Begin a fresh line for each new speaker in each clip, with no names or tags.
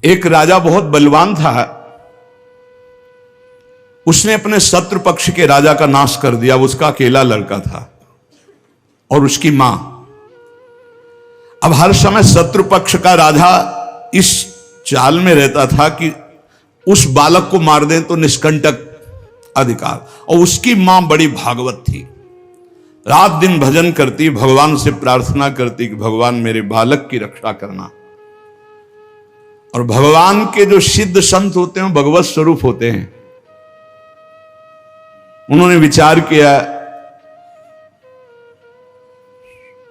एक राजा बहुत बलवान था, उसने अपने शत्रु पक्ष के राजा का नाश कर दिया। उसका अकेला लड़का था और उसकी मां। अब हर समय शत्रु पक्ष का राजा इस चाल में रहता था कि उस बालक को मार दें तो निष्कंटक अधिकार। और उसकी मां बड़ी भागवत थी, रात दिन भजन करती, भगवान से प्रार्थना करती कि भगवान मेरे बालक की रक्षा करना। और भगवान के जो सिद्ध संत होते हैं भगवत स्वरूप होते हैं। उन्होंने विचार किया,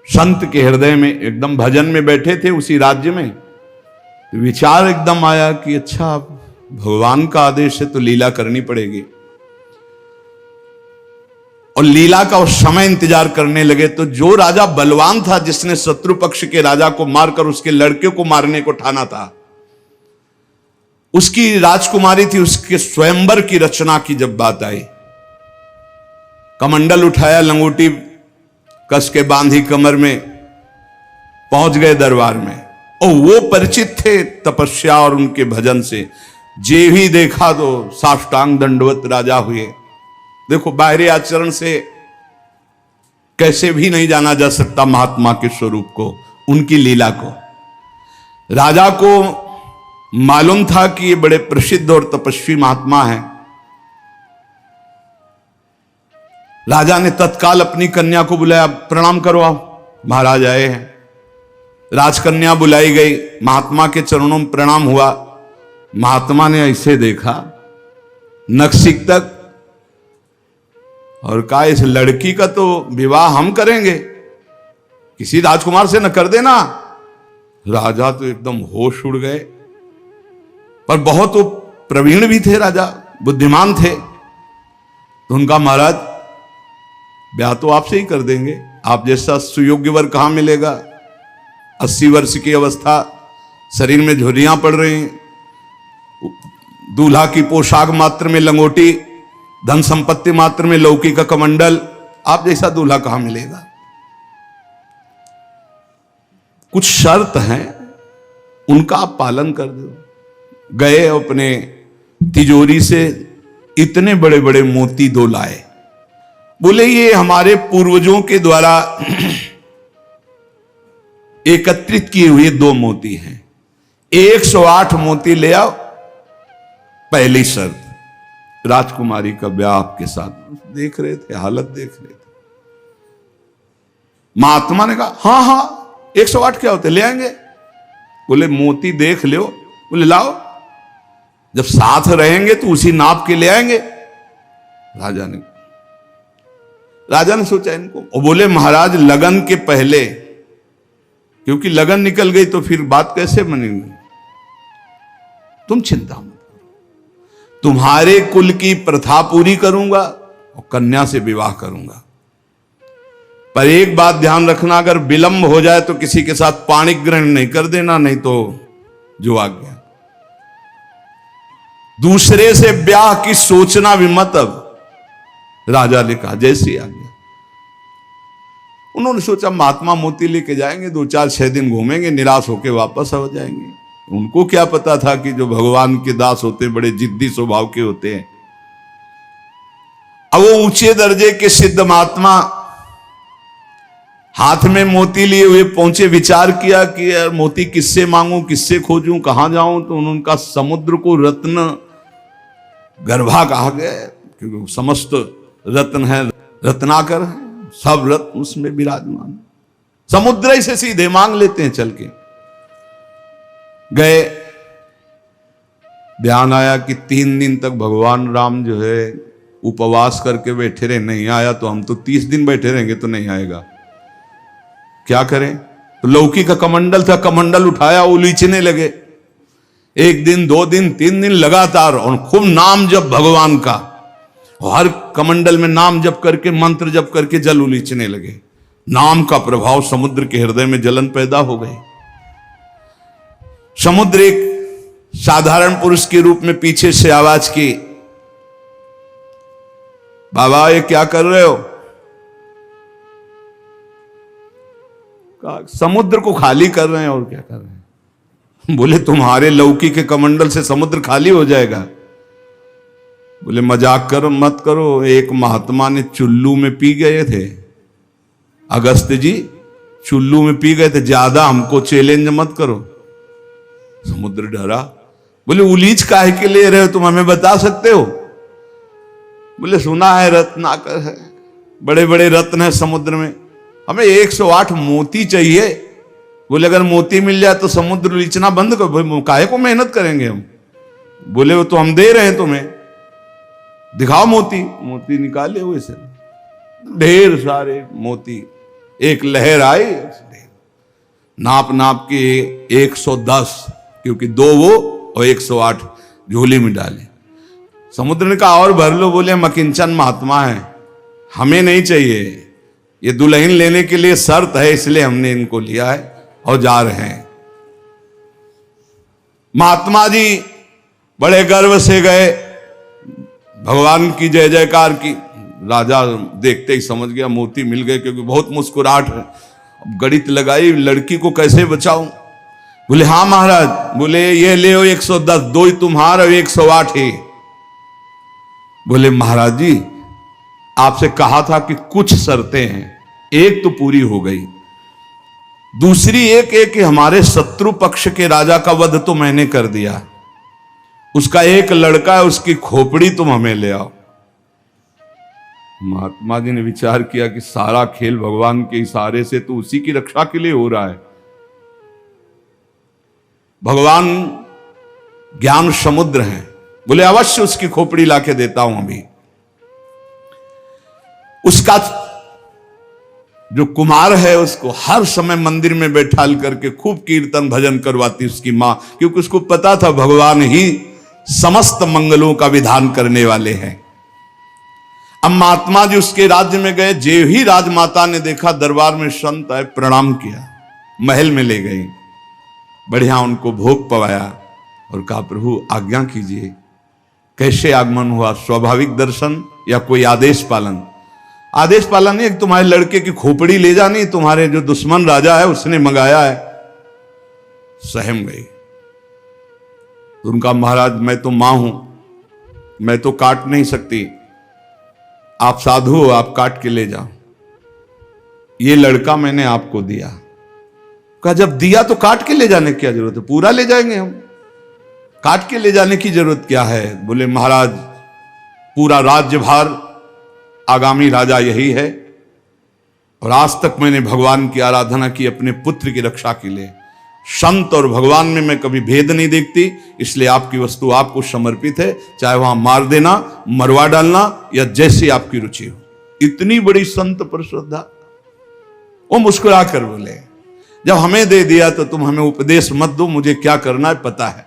संत के हृदय में, एकदम भजन में बैठे थे उसी राज्य में, तो विचार एकदम आया कि अच्छा भगवान का आदेश है तो लीला करनी पड़ेगी। और लीला का उस समय इंतजार करने लगे। तो जो राजा बलवान था, जिसने शत्रु पक्ष के राजा को मारकर उसके लड़के को मारने को ठाना था, उसकी राजकुमारी थी, उसके स्वयंवर की रचना की जब बात आई, कमंडल उठाया, लंगोटी कस के बांधी कमर में, पहुंच गए दरबार में। और वो परिचित थे तपस्या और उनके भजन से, जे भी देखा तो साष्टांग दंडवत राजा हुए। देखो, बाहरी आचरण से कैसे भी नहीं जाना जा सकता महात्मा के स्वरूप को, उनकी लीला को। राजा को मालूम था कि ये बड़े प्रसिद्ध और तपस्वी महात्मा हैं। राजा ने तत्काल अपनी कन्या को बुलाया, प्रणाम करो आप, महाराज आए हैं। राजकन्या बुलाई गई, महात्मा के चरणों में प्रणाम हुआ। महात्मा ने ऐसे देखा नखशिख तक और कहा, इस लड़की का तो विवाह हम करेंगे, किसी राजकुमार से न कर देना। राजा तो एकदम होश उड़ गए, पर बहुत वो प्रवीण भी थे, राजा बुद्धिमान थे। तो उनका, महाराज ब्याह तो आपसे ही कर देंगे, आप जैसा सुयोग्य वर कहां मिलेगा। 80 वर्ष की अवस्था, शरीर में झुर्रियां पड़ रही हैं, दूल्हा की पोशाक मात्र में लंगोटी, धन संपत्ति मात्र में लौकी का कमंडल, आप जैसा दूल्हा कहां मिलेगा। कुछ शर्त हैं, उनका आप पालन कर दो। गए, अपने तिजोरी से इतने बड़े बड़े मोती 2 लाए। बोले, ये हमारे पूर्वजों के द्वारा एकत्रित किए हुए 2 मोती हैं, 108 मोती ले आओ। पहली शर्त, राजकुमारी का ब्याह आपके साथ। देख रहे थे, हालत देख रहे थे। महात्मा ने कहा, हाँ हाँ 108 क्या होते, ले आएंगे। बोले, मोती देख लो। बोले, लाओ, जब साथ रहेंगे तो उसी नाप के ले आएंगे। राजा ने सोचा इनको, और बोले, महाराज लगन के पहले, क्योंकि लगन निकल गई तो फिर बात कैसे बनेगी। तुम चिंता मत करो, तुम्हारे कुल की प्रथा पूरी करूंगा और कन्या से विवाह करूंगा। पर एक बात ध्यान रखना, अगर विलंब हो जाए तो किसी के साथ पाणिक ग्रहण नहीं कर देना, नहीं तो जो आ गया। दूसरे से ब्याह की सोचना भी मत। अब राजा ने कहा, जैसी आ गया। उन्होंने सोचा महात्मा मोती लेके जाएंगे, 2-4-6 दिन घूमेंगे, निराश होकर वापस आ जाएंगे। उनको क्या पता था कि जो भगवान के दास होते बड़े जिद्दी स्वभाव के होते हैं। अब वो ऊंचे दर्जे के सिद्ध महात्मा हाथ में मोती लिए हुए पहुंचे। विचार किया कि यार मोती किससे मांगूं, किससे खोजूं, कहां जाऊं। तो उनका समुद्र को रत्न गर्भा कहा गया, क्योंकि समस्त रत्न है, रत्नाकर है, सब रत्न उसमें विराजमान। समुद्र से सीधे मांग लेते हैं चल के। गए, ध्यान आया कि 3 दिन तक भगवान राम जो है उपवास करके बैठे रहे, नहीं आया तो हम तो 30 दिन बैठे रहेंगे तो नहीं आएगा, क्या करें। तो लौकी का कमंडल था, कमंडल उठाया, उलीचने लगे। 1 दिन 2 दिन 3 दिन लगातार, और खूब नाम जप भगवान का। हर कमंडल में नाम जप करके, मंत्र जप करके जल उलीचने लगे। नाम का प्रभाव, समुद्र के हृदय में जलन पैदा हो गई। समुद्र एक साधारण पुरुष के रूप में पीछे से आवाज की, बाबा ये क्या कर रहे हो। समुद्र को खाली कर रहे हैं, और क्या कर रहे हैं। बोले तुम्हारे लौकी के कमंडल से समुद्र खाली हो जाएगा। बोले मजाक करो मत करो, एक महात्मा ने चुल्लू में पी गए थे, अगस्त जी चुल्लू में पी गए थे, ज्यादा हमको चैलेंज मत करो। समुद्र डरा, बोले उलीच काहे के ले रहे हो तुम, हमें बता सकते हो? बोले सुना है रत्नाकर है, बड़े बड़े रत्न है समुद्र में, हमें 108 मोती चाहिए। बोले अगर मोती मिल जाए तो समुद्र लीचना बंद करो, काहे को मेहनत करेंगे हम। बोले वो तो हम दे रहे हैं तुम्हें, दिखाओ मोती। मोती निकाले हुए से ढेर सारे मोती, एक लहर आई, नाप नाप के 110, क्योंकि 2 वो और 108 झोली में डाले। समुद्र ने कहा और भर लो। बोले हम अकिंचन महात्मा है, हमें नहीं चाहिए, ये दुल्हन लेने के लिए शर्त है, इसलिए हमने इनको लिया है और जा रहे हैं। महात्मा जी बड़े गर्व से गए, भगवान की जय जयकार की। राजा देखते ही समझ गया मोती मिल गए, क्योंकि बहुत मुस्कुराहट है। अब गणित लगाई, लड़की को कैसे बचाऊं। बोले हाँ महाराज। बोले ये ले 110, 2 ही तुम्हारा और 108 ही। बोले महाराज जी आपसे कहा था कि कुछ शर्तें हैं, एक तो पूरी हो गई, दूसरी एक कि हमारे शत्रु पक्ष के राजा का वध तो मैंने कर दिया, उसका एक लड़का है, उसकी खोपड़ी तुम हमें ले आओ। महात्मा जी ने विचार किया कि सारा खेल भगवान के इशारे से तो उसी की रक्षा के लिए हो रहा है। भगवान ज्ञान समुद्र हैं। बोले अवश्य उसकी खोपड़ी लाके देता हूं अभी। उसका जो कुमार है उसको हर समय मंदिर में बैठाल करके खूब कीर्तन भजन करवाती उसकी मां, क्योंकि उसको पता था भगवान ही समस्त मंगलों का विधान करने वाले हैं। अब महात्मा जी उसके राज्य में गए, जे ही राजमाता ने देखा दरबार में संत आए, प्रणाम किया, महल में ले गई, बढ़िया उनको भोग पवाया और कहा प्रभु आज्ञा कीजिए, कैसे आगमन हुआ, स्वाभाविक दर्शन या कोई आदेश पालन? आदेश पालन नहीं, तुम्हारे लड़के की खोपड़ी ले जानी, तुम्हारे जो दुश्मन राजा है उसने मंगाया है। सहम गई। उनका महाराज मैं तो मां हूं, मैं तो काट नहीं सकती, आप साधु हो, आप काट के ले जाओ, ये लड़का मैंने आपको दिया। कहा जब दिया तो काट के ले जाने की क्या जरूरत है, पूरा ले जाएंगे हम, काट के ले जाने की जरूरत क्या है? बोले महाराज पूरा राज्यभार आगामी राजा यही है, और आज तक मैंने भगवान की आराधना की अपने पुत्र की रक्षा के लिए, संत और भगवान में मैं कभी भेद नहीं देखती, इसलिए आपकी वस्तु आपको समर्पित है, चाहे वहां मार देना, मरवा डालना या जैसी आपकी रुचि हो। इतनी बड़ी संत पर श्रद्धा। वो मुस्कुरा कर बोले जब हमें दे दिया तो तुम हमें उपदेश मत दो, मुझे क्या करना है पता है।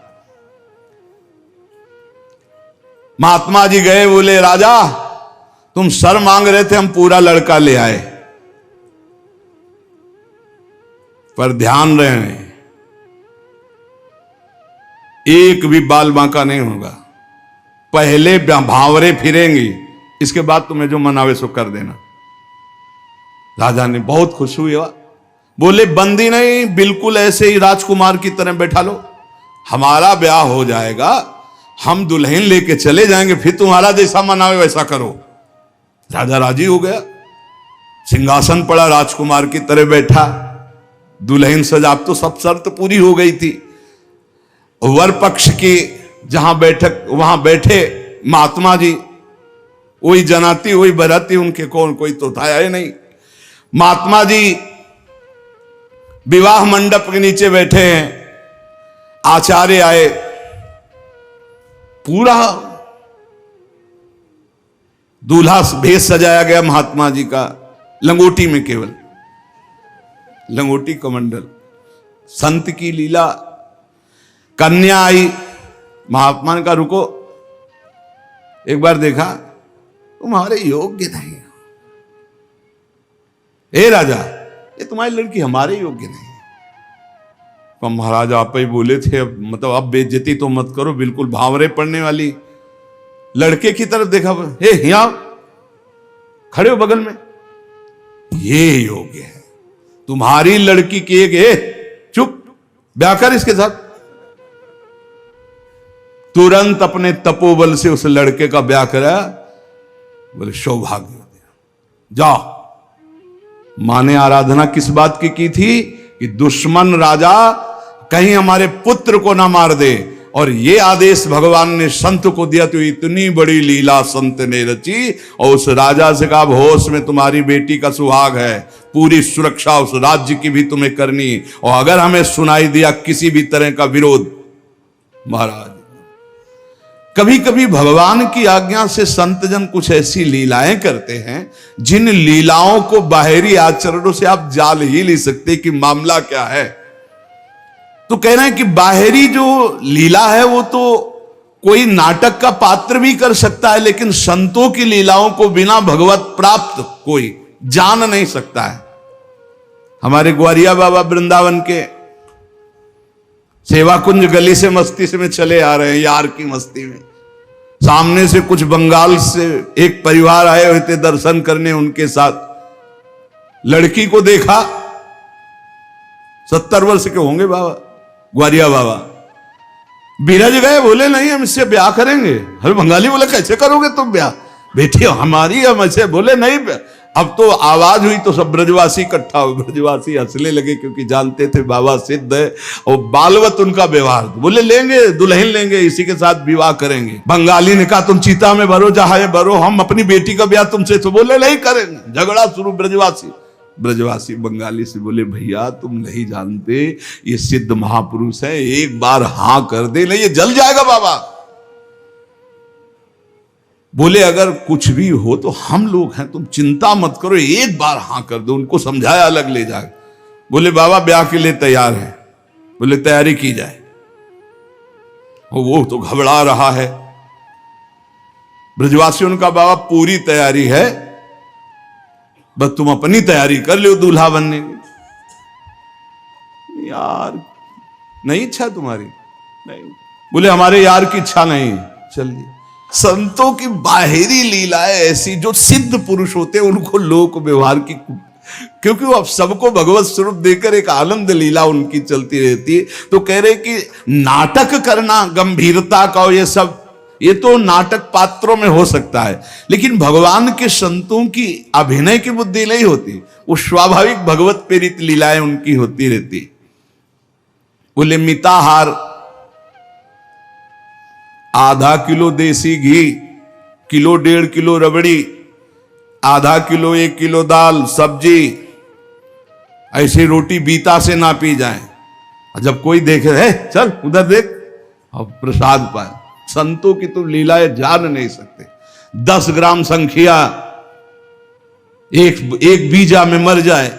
महात्मा जी गए, बोले राजा तुम सर मांग रहे थे, हम पूरा लड़का ले आए, पर ध्यान रहे एक भी बाल बांका नहीं होगा, पहले भावरे फिरेंगी, इसके बाद तुम्हें जो मनावे सो कर देना। राजा ने बहुत खुश हुआ, बोले बंदी नहीं, बिल्कुल ऐसे ही राजकुमार की तरह बैठा लो, हमारा ब्याह हो जाएगा, हम दुल्हन लेके चले जाएंगे, फिर तुम्हारा जैसा मनावे वैसा करो। राजा राजी हो गया, सिंहासन पड़ा, राजकुमार की तरह बैठा, दुल्हन सजा, अब तो सब शर्त पूरी हो गई थी। वर पक्ष की जहां बैठक वहां बैठे महात्मा जी, वही जनाती वही बराती, उनके कौन कोई तो था ही नहीं। महात्मा जी विवाह मंडप के नीचे बैठे हैं, आचार्य आए, पूरा दूल्हा भेष सजाया गया महात्मा जी का, लंगोटी में, केवल लंगोटी कमंडल, संत की लीला। कन्या आई, महात्मा ने कहा रुको, एक बार देखा तुम्हारे योग्य नहीं हो, हे राजा ये तुम्हारी लड़की हमारे योग्य नहीं है। तो महाराज आप ही बोले थे, मतलब अब बेइज्जती तो मत करो, बिल्कुल भावरे पड़ने वाली। लड़के की तरफ देखा, हे यहां खड़े हो बगल में, ये योग्य है, तुम्हारी लड़की की एक, चुप, ब्याह कर इसके साथ, तुरंत अपने तपोबल से उस लड़के का ब्याह करा। बोले सौभाग्य हो गया, जाओ। मां ने आराधना किस बात की थी कि दुश्मन राजा कहीं हमारे पुत्र को ना मार दे, और ये आदेश भगवान ने संत को दिया। तो इतनी बड़ी लीला संत ने रची, और उस राजा से कहा होश में तुम्हारी बेटी का सुहाग है, पूरी सुरक्षा उस राज्य की भी तुम्हें करनी, और अगर हमें सुनाई दिया किसी भी तरह का विरोध, महाराज। कभी कभी भगवान की आज्ञा से संतजन कुछ ऐसी लीलाएं करते हैं जिन लीलाओं को बाहरी आचरणों से आप जान ही नहीं सकते कि मामला क्या है। तो कह रहे हैं कि बाहरी जो लीला है वो तो कोई नाटक का पात्र भी कर सकता है, लेकिन संतों की लीलाओं को बिना भगवत प्राप्त कोई जान नहीं सकता है। हमारे ग्वारिया बाबा वृंदावन के सेवा कुंज गली से मस्ती से में चले आ रहे हैं, यार की मस्ती में। सामने से कुछ बंगाल से एक परिवार आए हुए थे दर्शन करने, उनके साथ लड़की को देखा। 70 वर्ष के होंगे बाबा, ग्वारिया बाबा। बिरज गए, बोले नहीं हम इससे ब्याह करेंगे। हर बंगाली बोले कैसे करोगे तुम ब्याह, बेटी हमारी हम ऐसे। बोले नहीं। अब तो आवाज हुई तो सब ब्रजवासी इकट्ठा हुए। ब्रजवासी हंसने लगे क्योंकि जानते थे बाबा सिद्ध है और बालवत उनका व्यवहार। बोले लेंगे, दुल्हन लेंगे, इसी के साथ विवाह करेंगे। बंगाली ने कहा तुम चीता में भरो, जहां भरो, हम अपनी बेटी का ब्याह तुमसे। तो बोले नहीं करेंगे। झगड़ा शुरू। ब्रजवासी बंगाली से बोले भैया तुम नहीं जानते, ये सिद्ध महापुरुष है, एक बार हां कर दे, नहीं ये जल जाएगा बाबा। बोले अगर कुछ भी हो तो हम लोग हैं, तुम चिंता मत करो, एक बार हां कर दो। उनको समझाया, अलग ले जाए। बोले बाबा ब्याह के लिए तैयार है। बोले तैयारी की जाए। वो तो घबरा रहा है। ब्रजवासियों का बाबा पूरी तैयारी है, बस तुम अपनी तैयारी कर लो दूल्हा बनने की। यार नहीं इच्छा तुम्हारी? नहीं। बोले हमारे यार की इच्छा नहीं। चलिए। संतों की बाहरी लीलाएं ऐसी, जो सिद्ध पुरुष होते हैं उनको लोक व्यवहार की, क्योंकि वो अब सबको भगवत स्वरूप देकर एक आनंद लीला उनकी चलती रहती है। तो कह रहे कि नाटक करना गंभीरता का, ये सब ये तो नाटक पात्रों में हो सकता है, लेकिन भगवान के संतों की अभिनय की बुद्धि नहीं होती, वो स्वाभाविक भगवत प्रेरित लीलाएं उनकी होती रहती। बोले मिताहार, आधा किलो देसी घी, किलो 1.5 किलो रबड़ी, आधा किलो 1 किलो दाल सब्जी, ऐसी रोटी बीता से ना पी जाए। जब कोई देखे है चल उधर देख, अब प्रसाद पाए। संतों की तो लीलाएं जान नहीं सकते। 10 ग्राम संख्या एक बीजा में मर जाए।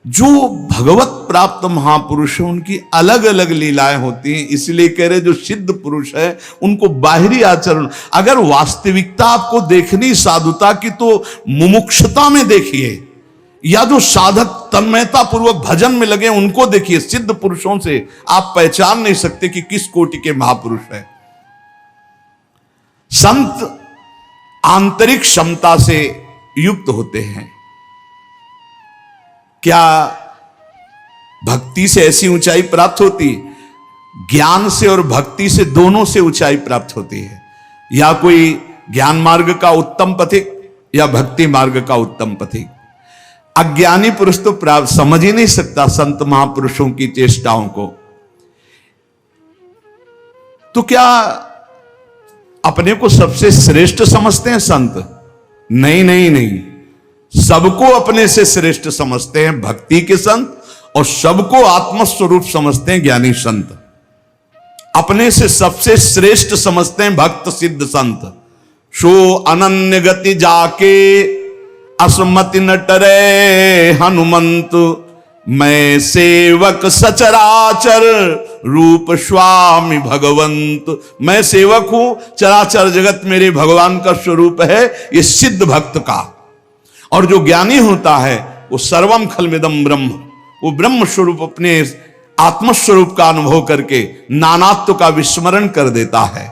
जो भगवत प्राप्त महापुरुष है उनकी अलग अलग लीलाएं होती हैं। इसलिए कह रहे जो सिद्ध पुरुष है उनको बाहरी आचरण, अगर वास्तविकता आपको देखनी साधुता की तो मुमुक्षता में देखिए, या जो साधक तन्मयता पूर्वक भजन में लगे उनको देखिए। सिद्ध पुरुषों से आप पहचान नहीं सकते कि किस कोटि के महापुरुष है। संत आंतरिक क्षमता से युक्त होते हैं। क्या भक्ति से ऐसी ऊंचाई प्राप्त होती? ज्ञान से और भक्ति से, दोनों से ऊंचाई प्राप्त होती है। या कोई ज्ञान मार्ग का उत्तम पथिक या भक्ति मार्ग का उत्तम पथिक। अज्ञानी पुरुष तो प्राप्त समझ ही नहीं सकता संत महापुरुषों की चेष्टाओं को। तो क्या अपने को सबसे श्रेष्ठ समझते हैं संत? नहीं नहीं नहीं, सबको अपने से श्रेष्ठ समझते हैं भक्ति के संत, और सबको आत्मस्वरूप समझते हैं ज्ञानी संत। अपने से सबसे श्रेष्ठ समझते हैं भक्त सिद्ध संत। सो अनन्य गति जाके असमति न टरे हनुमंत, मैं सेवक सचराचर रूप स्वामी भगवंत। मैं सेवक हूं, चराचर जगत मेरे भगवान का स्वरूप है, ये सिद्ध भक्त का। और जो ज्ञानी होता है वो सर्वम खलमिदम ब्रह्म, वो ब्रह्म स्वरूप अपने आत्मस्वरूप का अनुभव करके नानात्व का विस्मरण कर देता है।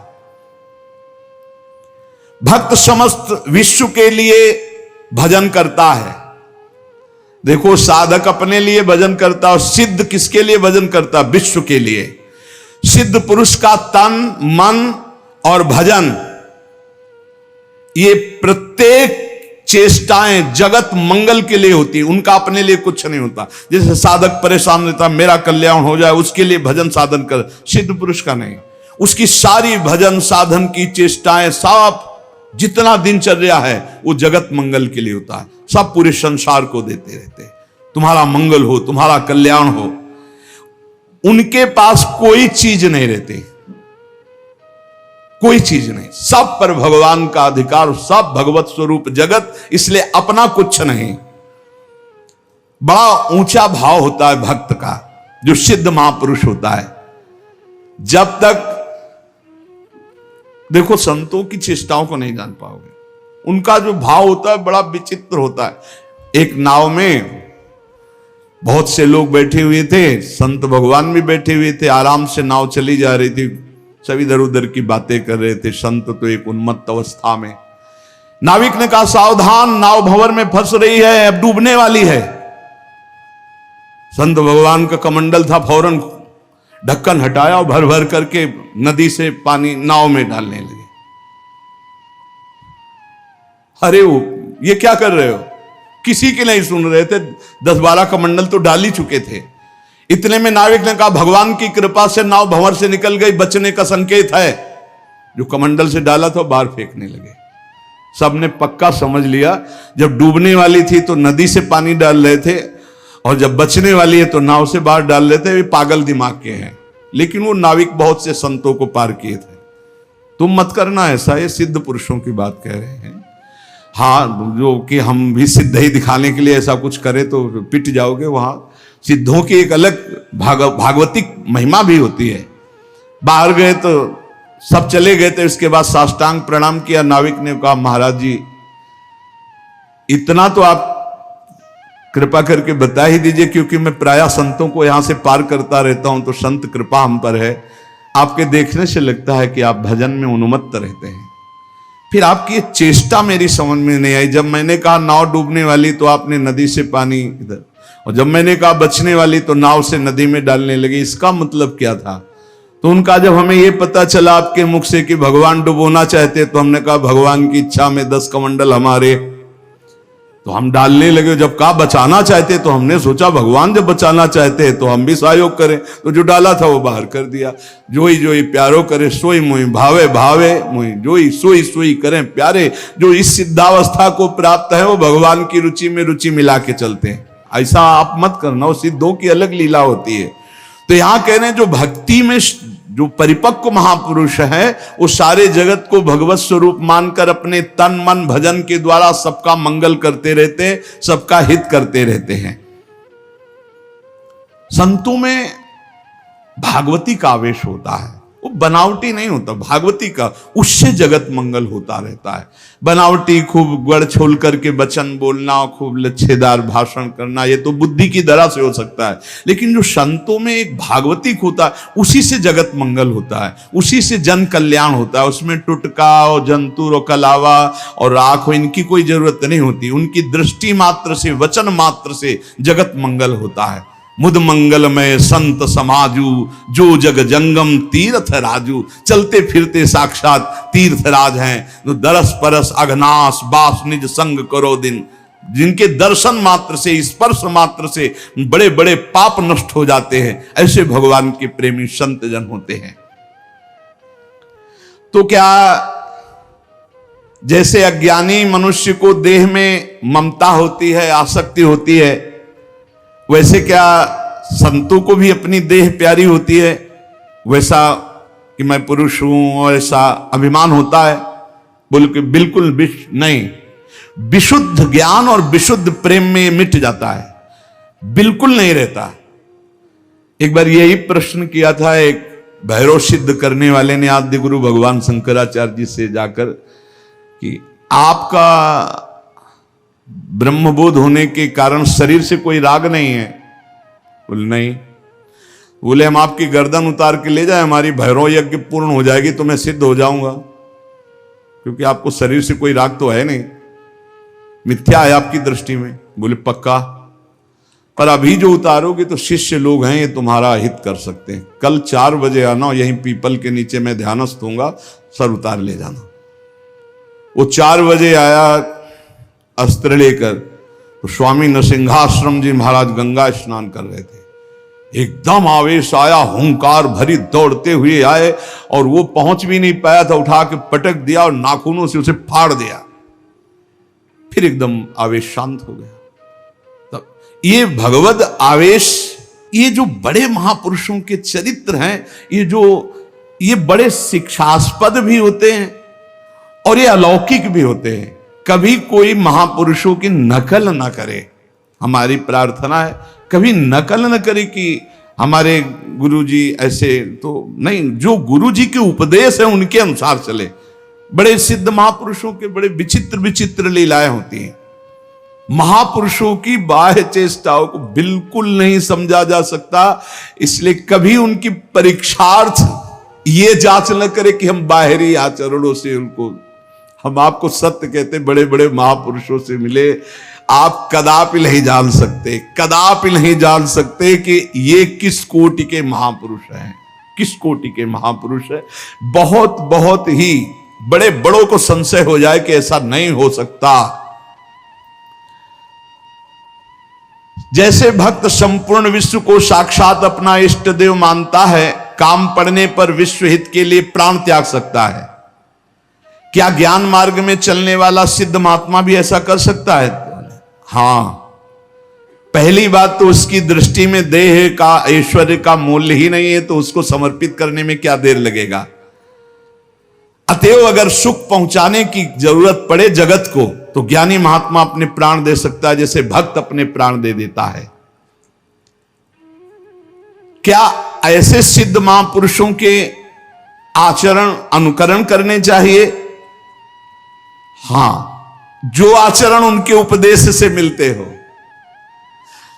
भक्त समस्त विश्व के लिए भजन करता है। देखो साधक अपने लिए भजन करता और सिद्ध किसके लिए भजन करता? विश्व के लिए। सिद्ध पुरुष का तन मन और भजन, ये प्रत्येक चेष्टाएं जगत मंगल के लिए होती है, उनका अपने लिए कुछ नहीं होता। जैसे साधक परेशान रहता, मेरा कल्याण हो जाए, उसके लिए भजन साधन कर, सिद्ध पुरुष का नहीं। उसकी सारी भजन साधन की चेष्टाएं, सब जितना दिनचर्या है वो जगत मंगल के लिए होता है। सब पूरे संसार को देते रहते, तुम्हारा मंगल हो, तुम्हारा कल्याण हो। उनके पास कोई चीज नहीं रहती, कोई चीज नहीं, सब पर भगवान का अधिकार, सब भगवत स्वरूप जगत, इसलिए अपना कुछ नहीं। बड़ा ऊंचा भाव होता है भक्त का, जो सिद्ध महापुरुष होता है। जब तक देखो संतों की चेष्टाओं को नहीं जान पाओगे, उनका जो भाव होता है बड़ा विचित्र होता है। एक नाव में बहुत से लोग बैठे हुए थे, संत भगवान भी बैठे हुए थे, आराम से नाव चली जा रही थी, सब इधर उधर की बातें कर रहे थे। संत तो एक उन्मत्त अवस्था में। नाविक ने कहा सावधान, नाव भंवर में फंस रही है, अब डूबने वाली है। संत भगवान का कमंडल था, फौरन ढक्कन हटाया और भर भर करके नदी से पानी नाव में डालने लगे। अरे वो ये क्या कर रहे हो, किसी के नहीं सुन रहे थे। 10-12 कमंडल तो डाल ही चुके थे। इतने में नाविक ने कहा भगवान की कृपा से नाव भंवर से निकल गई, बचने का संकेत है। जो कमंडल से डाला था बाहर फेंकने लगे। सबने पक्का समझ लिया, जब डूबने वाली थी तो नदी से पानी डाल रहे थे, और जब बचने वाली है तो नाव से बाहर डाल रहे थे। वे पागल दिमाग के हैं, लेकिन वो नाविक बहुत से संतों को पार किए थे। तुम मत करना ऐसा, ये सिद्ध पुरुषों की बात कह रहे हैं। हाँ, जो कि हम भी सिद्ध ही दिखाने के लिए ऐसा कुछ करें तो पिट जाओगे। वहां सिद्धों की एक अलग भागवतिक महिमा भी होती है। बाहर गए तो सब चले गए थे, उसके बाद साष्टांग प्रणाम किया। नाविक ने कहा महाराज जी, इतना तो आप कृपा करके बता ही दीजिए, क्योंकि मैं प्रायः संतों को यहां से पार करता रहता हूं, तो संत कृपा हम पर है। आपके देखने से लगता है कि आप भजन में उन्मत्त रहते हैं। फिर आपकी ये चेष्टा मेरी समझ में नहीं आई। जब मैंने कहा नाव डूबने वाली तो आपने नदी से पानी इधर, और जब मैंने कहा बचने वाली तो नाव से नदी में डालने लगे। इसका मतलब क्या था? तो उनका जब हमें यह पता चला आपके मुख से कि भगवान डुबोना चाहते, तो हमने कहा भगवान की इच्छा में 10 कमंडल हमारे, तो हम डालने लगे। जब कहा बचाना चाहते तो हमने सोचा भगवान जब बचाना चाहते हैं तो हम भी सहयोग करें। तो जो डाला था वो बाहर कर दिया। जोई जोई प्यारो करे सोई मोई, भावे भावे मोई, जोई सोई सोई करें प्यारे। जो इस सिद्धावस्था को प्राप्त है वो भगवान की रुचि में रुचि मिला के चलते हैं। ऐसा आप मत करना, वो सिद्धों की अलग लीला होती है। तो यहां कह रहे हैं जो भक्ति में जो परिपक्व महापुरुष है वो सारे जगत को भगवत स्वरूप मानकर अपने तन मन भजन के द्वारा सबका मंगल करते रहते, सबका हित करते रहते हैं। संतों में भागवती का आवेश होता है, वो बनावटी नहीं होता, भागवती का, उससे जगत मंगल होता रहता है। बनावटी खूब गड़ छोल करके वचन बोलना, खूब लच्छेदार भाषण करना, ये तो बुद्धि की दरा से हो सकता है। लेकिन जो संतों में एक भागवतिक होता है, उसी से जगत मंगल होता है, उसी से जन कल्याण होता है। उसमें टुटका और जंतुर और कलावा और राख हो, इनकी कोई जरूरत नहीं होती। उनकी दृष्टि मात्र से, वचन मात्र से जगत मंगल होता है। मुद मंगलमय संत समाजू, जो जग जंगम तीर्थ राजू। चलते फिरते साक्षात तीर्थराज हैं, जो दरस परस अघनाश बास निज संग करो दिन। जिनके दर्शन मात्र से, स्पर्श मात्र से बड़े बड़े पाप नष्ट हो जाते हैं, ऐसे भगवान के प्रेमी संत जन होते हैं। तो क्या जैसे अज्ञानी मनुष्य को देह में ममता होती है, आसक्ति होती है, वैसे क्या संतों को भी अपनी देह प्यारी होती है? वैसा कि मैं पुरुष हूं और ऐसा अभिमान होता है? बोल के बिल्कुल नहीं। विशुद्ध ज्ञान और विशुद्ध प्रेम में मिट जाता है, बिल्कुल नहीं रहता। एक बार यही प्रश्न किया था एक भैरव सिद्ध करने वाले ने आद्य गुरु भगवान शंकराचार्य जी से जाकर कि आपका ब्रह्मबोध होने के कारण शरीर से कोई राग नहीं है? बोले नहीं। बोले हम आपकी गर्दन उतार के ले जाए, हमारी भैरव यज्ञ पूर्ण हो जाएगी तो मैं सिद्ध हो जाऊंगा, क्योंकि आपको शरीर से कोई राग तो है नहीं, मिथ्या है आपकी दृष्टि में। बोले पक्का। पर अभी जो उतारोगे तो शिष्य लोग हैं, ये तुम्हारा हित कर सकते हैं। कल 4 बजे आना, यहीं पीपल के नीचे मैं ध्यानस्थ होऊंगा, सर उतार ले जाना। वो 4 बजे आया अस्त्र लेकर, तो स्वामी नरसिंहाश्रम जी महाराज गंगा स्नान कर रहे थे। एकदम आवेश आया, हुंकार भरी दौड़ते हुए आए, और वो पहुंच भी नहीं पाया था, उठा के पटक दिया और नाखूनों से उसे फाड़ दिया। फिर एकदम आवेश शांत हो गया। तब ये भगवद आवेश, ये जो बड़े महापुरुषों के चरित्र हैं, ये बड़े शिक्षास्पद भी होते हैं और ये अलौकिक भी होते हैं। कभी कोई महापुरुषों की नकल ना करे, हमारी प्रार्थना है, कभी नकल न करे कि हमारे गुरुजी ऐसे तो नहीं। जो गुरुजी के उपदेश है उनके अनुसार चले। बड़े सिद्ध महापुरुषों के बड़े विचित्र विचित्र लीलाएं होती हैं। महापुरुषों की बाह्य चेष्टाओं को बिल्कुल नहीं समझा जा सकता, इसलिए कभी उनकी परीक्षार्थ ये जांच न करे कि हम बाहरी आचरणों से उनको, हम आपको सत्य कहते, बड़े बड़े महापुरुषों से मिले, आप कदापि नहीं जान सकते, कदापि नहीं जान सकते कि ये किस कोटि के महापुरुष हैं, किस कोटि के महापुरुष है। बहुत बहुत ही बड़े बड़ों को संशय हो जाए कि ऐसा नहीं हो सकता। जैसे भक्त संपूर्ण विश्व को साक्षात अपना इष्ट देव मानता है, काम पड़ने पर विश्व हित के लिए प्राण त्याग सकता है। क्या ज्ञान मार्ग में चलने वाला सिद्ध महात्मा भी ऐसा कर सकता है? हां। पहली बात तो उसकी दृष्टि में देह का, ऐश्वर्य का मूल्य ही नहीं है, तो उसको समर्पित करने में क्या देर लगेगा। अतएव अगर सुख पहुंचाने की जरूरत पड़े जगत को, तो ज्ञानी महात्मा अपने प्राण दे सकता है, जैसे भक्त अपने प्राण दे देता है। क्या ऐसे सिद्ध महापुरुषों के आचरण अनुकरण करने चाहिए? हां, जो आचरण उनके उपदेश से मिलते हो।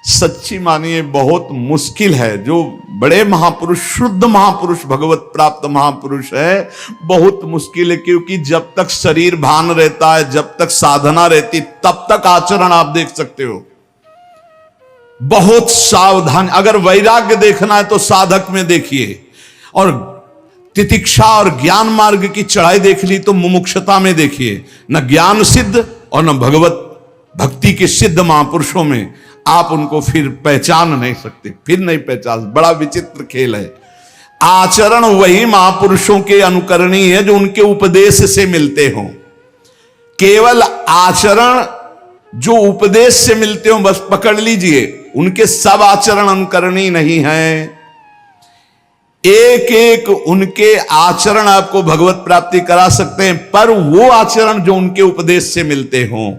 सच्ची मानिए बहुत मुश्किल है, जो बड़े महापुरुष, शुद्ध महापुरुष, भगवत प्राप्त महापुरुष है, बहुत मुश्किल है। क्योंकि जब तक शरीर भान रहता है, जब तक साधना रहती, तब तक आचरण आप देख सकते हो। बहुत सावधान, अगर वैराग्य देखना है तो साधक में देखिए, और तितिक्षा और ज्ञान मार्ग की चढ़ाई देख ली तो मुमुक्षता में देखिए। न ज्ञान सिद्ध और न भगवत भक्ति के सिद्ध महापुरुषों में आप उनको फिर पहचान नहीं सकते, फिर नहीं पहचान। बड़ा विचित्र खेल है। आचरण वही महापुरुषों के अनुकरणीय है जो उनके उपदेश से मिलते हों। केवल आचरण जो उपदेश से मिलते हो बस पकड़ लीजिए, उनके सब आचरण अनुकरणीय नहीं है। एक एक उनके आचरण आपको भगवत प्राप्ति करा सकते हैं, पर वो आचरण जो उनके उपदेश से मिलते हों,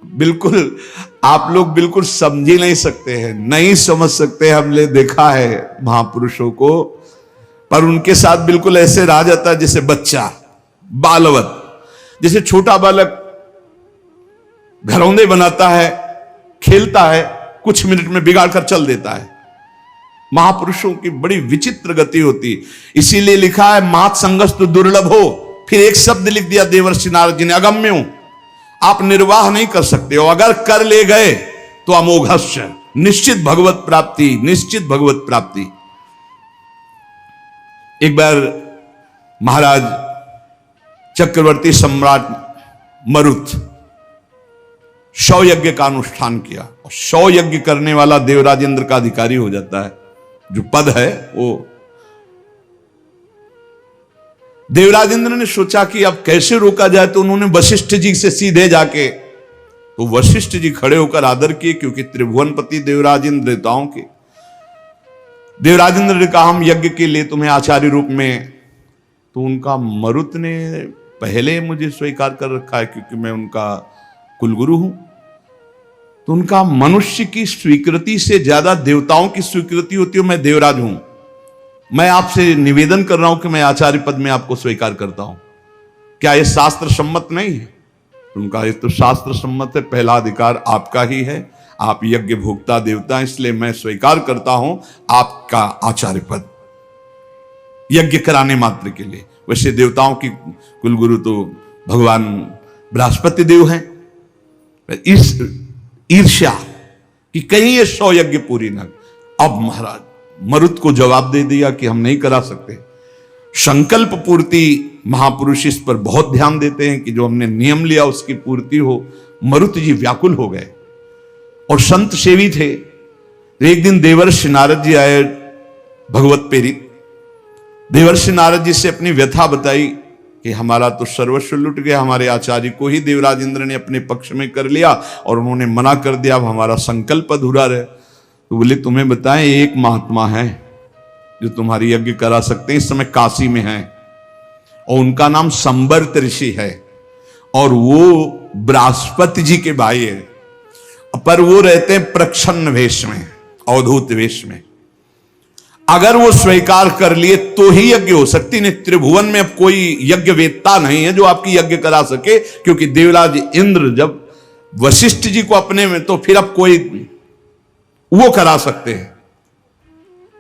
बिल्कुल आप लोग बिल्कुल समझ ही नहीं सकते हैं, नहीं समझ सकते। हमने देखा है महापुरुषों को, पर उनके साथ बिल्कुल ऐसे रहा जाता है जैसे बच्चा, बालवत। जैसे छोटा बालक घरौंदे बनाता है, खेलता है, कुछ मिनट में बिगाड़ कर चल देता है। महापुरुषों की बड़ी विचित्र गति होती, इसीलिए लिखा है मात संगस्तु दुर्लभ हो। फिर एक शब्द लिख दिया देवर्षि नारद जी ने, अगम्य हूं, आप निर्वाह नहीं कर सकते हो, अगर कर ले गए तो अमोघस्य, निश्चित भगवत प्राप्ति, निश्चित भगवत प्राप्ति। एक बार महाराज चक्रवर्ती सम्राट मरुत 100 यज्ञ का अनुष्ठान किया, और 100 यज्ञ करने वाला देवराज इंद्र का अधिकारी हो जाता है। जो पद है वो, देवराज इंद्र ने सोचा कि अब कैसे रोका जाए, तो उन्होंने वशिष्ठ जी से सीधे जाके, तो वशिष्ठ जी खड़े होकर आदर किए, क्योंकि त्रिभुवनपति देवराज इंद्र देवताओं के। देवराज इंद्र ने कहा हम यज्ञ के लिए तुम्हें आचार्य रूप में, तो उनका मरुत ने पहले मुझे स्वीकार कर रखा है क्योंकि मैं उनका कुलगुरु हूं। तो उनका मनुष्य की स्वीकृति से ज्यादा देवताओं की स्वीकृति होती है। मैं देवराज हूं, मैं आपसे निवेदन कर रहा हूं कि मैं आचार्य पद में आपको स्वीकार करता हूं, क्या यह शास्त्र सम्मत नहीं है? उनका ये तो शास्त्र सम्मत है, पहला अधिकार आपका ही है, आप यज्ञ भोक्ता देवता, इसलिए मैं स्वीकार करता हूं आपका आचार्य पद यज्ञ कराने मात्र के लिए। वैसे देवताओं की कुलगुरु तो भगवान बृहस्पति देव हैं। ईर्ष्या कि कहीं ये 100 यज्ञ पूरी न। अब महाराज मरुत को जवाब दे दिया कि हम नहीं करा सकते। संकल्प पूर्ति महापुरुष इस पर बहुत ध्यान देते हैं कि जो हमने नियम लिया उसकी पूर्ति हो। मरुत जी व्याकुल हो गए और संत सेवी थे। एक दिन देवर्षि नारद जी आए, भगवत प्रेरित। देवर्षि नारद जी से अपनी व्यथा बताई कि हमारा तो सर्वस्व लुट गया, हमारे आचार्य को ही देवराज इंद्र ने अपने पक्ष में कर लिया और उन्होंने मना कर दिया, अब हमारा संकल्प अधूरा रहे। तो बोले तुम्हें बताएं, एक महात्मा है जो तुम्हारी यज्ञ करा सकते हैं, इस समय काशी में है और उनका नाम संबर्त ऋषि है और वो बृहस्पति जी के भाई है, पर वो रहते हैं प्रच्छन्न वेश में, अवधूत वेश में। अगर वो स्वीकार कर लिए तो ही यज्ञ हो सकती, नहीं त्रिभुवन में अब कोई यज्ञ वेत्ता नहीं है जो आपकी यज्ञ करा सके, क्योंकि देवराज इंद्र जब वशिष्ठ जी को अपने में, तो फिर अब कोई वो करा सकते हैं।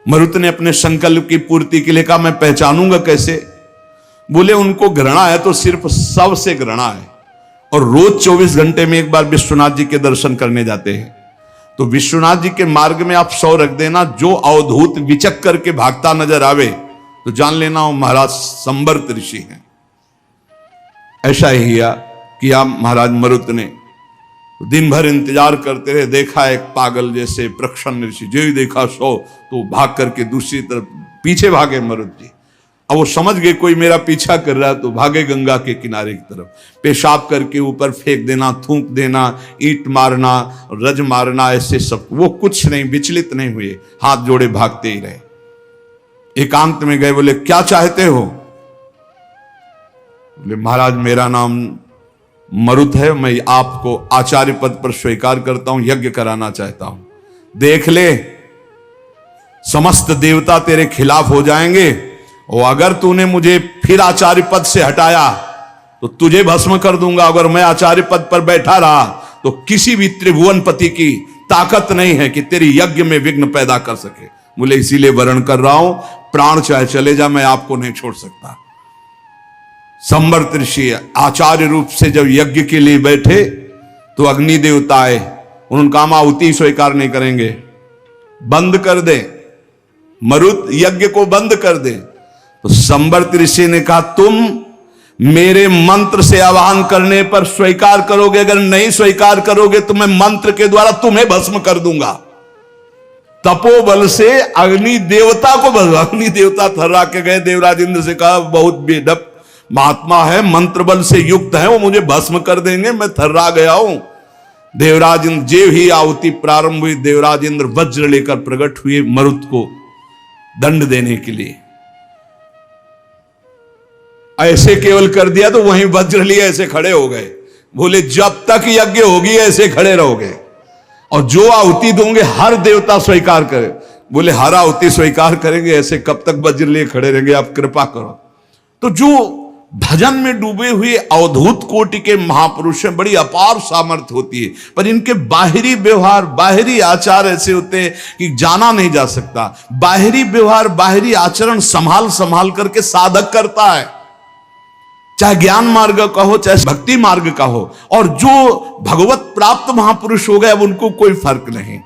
मरुत ने अपने संकल्प की पूर्ति के लिए कहा मैं पहचानूंगा कैसे? बोले उनको घृणा है तो सिर्फ सबसे घृणा है और रोज 24 घंटे में एक बार विश्वनाथ जी के दर्शन करने जाते हैं। तो विश्वनाथ जी के मार्ग में आप 100 रख देना, जो अवधूत विचक करके भागता नजर आवे तो जान लेना वो महाराज संबर्त ऋषि हैं। ऐसा ही किया महाराज मरुत ने। दिन भर इंतजार करते रहे, देखा एक पागल जैसे प्रच्छन्न ऋषि, जो ही देखा 100 तो भाग करके दूसरी तरफ पीछे भागे मरुत जी। अब वो समझ गए कोई मेरा पीछा कर रहा है, तो भागे गंगा के किनारे की तरफ। पेशाब करके ऊपर फेंक देना, थूक देना, ईंट मारना, रज मारना, ऐसे सब। वो कुछ नहीं, विचलित नहीं हुए, हाथ जोड़े भागते ही रहे। एकांत में गए, बोले क्या चाहते हो? बोले महाराज मेरा नाम मरुत है, मैं आपको आचार्य पद पर स्वीकार करता हूं, यज्ञ कराना चाहता हूं। देख ले, समस्त देवता तेरे खिलाफ हो जाएंगे और अगर तूने मुझे फिर आचार्य पद से हटाया तो तुझे भस्म कर दूंगा। अगर मैं आचार्य पद पर बैठा रहा तो किसी भी त्रिभुवनपति की ताकत नहीं है कि तेरी यज्ञ में विघ्न पैदा कर सके। बोले इसीलिए वर्ण कर रहा हूं, प्राण चाहे चले जा, मैं आपको नहीं छोड़ सकता। संबर्त ऋषि आचार्य रूप से जब यज्ञ के लिए बैठे तो अग्नि देवता आए, उन्होंने कहा आहुति स्वीकार नहीं करेंगे, बंद कर दे, मरुत यज्ञ को बंद कर दे। तो संबर्त ऋषि ने कहा तुम मेरे मंत्र से आवाहन करने पर स्वीकार करोगे, अगर नहीं स्वीकार करोगे तो मैं मंत्र के द्वारा तुम्हें भस्म कर दूंगा। तपोबल से अग्नि देवता को भस्म। अग्नि देवता थर्रा के गए, देवराज इंद्र से कहा बहुत बेढप महात्मा है, मंत्र बल से युक्त है, वो मुझे भस्म कर देंगे, मैं थर्रा गया हूं। देवराज इंद्र जेव ही आहुति प्रारंभ हुई, देवराज इंद्र वज्र लेकर प्रकट हुए मरुत को दंड देने के लिए। ऐसे केवल कर दिया तो वहीं वज्र लिए ऐसे खड़े हो गए। बोले जब तक यज्ञ होगी ऐसे खड़े रहोगे और जो आहुति दोगे हर देवता स्वीकार करे। बोले हर आहुति स्वीकार करेंगे, ऐसे कब तक वज्र लिए खड़े रहेंगे, आप कृपा करो। तो जो भजन में डूबे हुए अवधूत कोटि के महापुरुष हैं, बड़ी अपार सामर्थ्य होती है, पर इनके बाहरी व्यवहार, बाहरी आचार ऐसे होते हैं कि जाना नहीं जा सकता। बाहरी व्यवहार, बाहरी आचरण संभाल संभाल करके साधक करता है, चाहे ज्ञान मार्ग का हो चाहे भक्ति मार्ग का हो। और जो भगवत प्राप्त महापुरुष हो गए अब उनको कोई फर्क नहीं।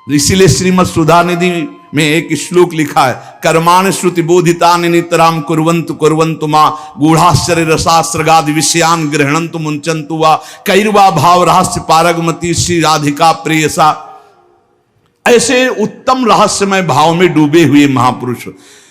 इसीलिए श्रीमद् सुधा निधि में एक श्लोक लिखा है, कर्माण श्रुति बोधितानि नितराम कुर्वन्तु कुर्वन्तु मां गूढ़ाश्चर्य रसास्त्रगादि विषयान गृह्णन्तु मुंचन्तु वा कैर्वा भाव रहस्य पारगमती श्री राधिका प्रेयसा। ऐसे उत्तम रहस्यमय भाव में डूबे हुए महापुरुष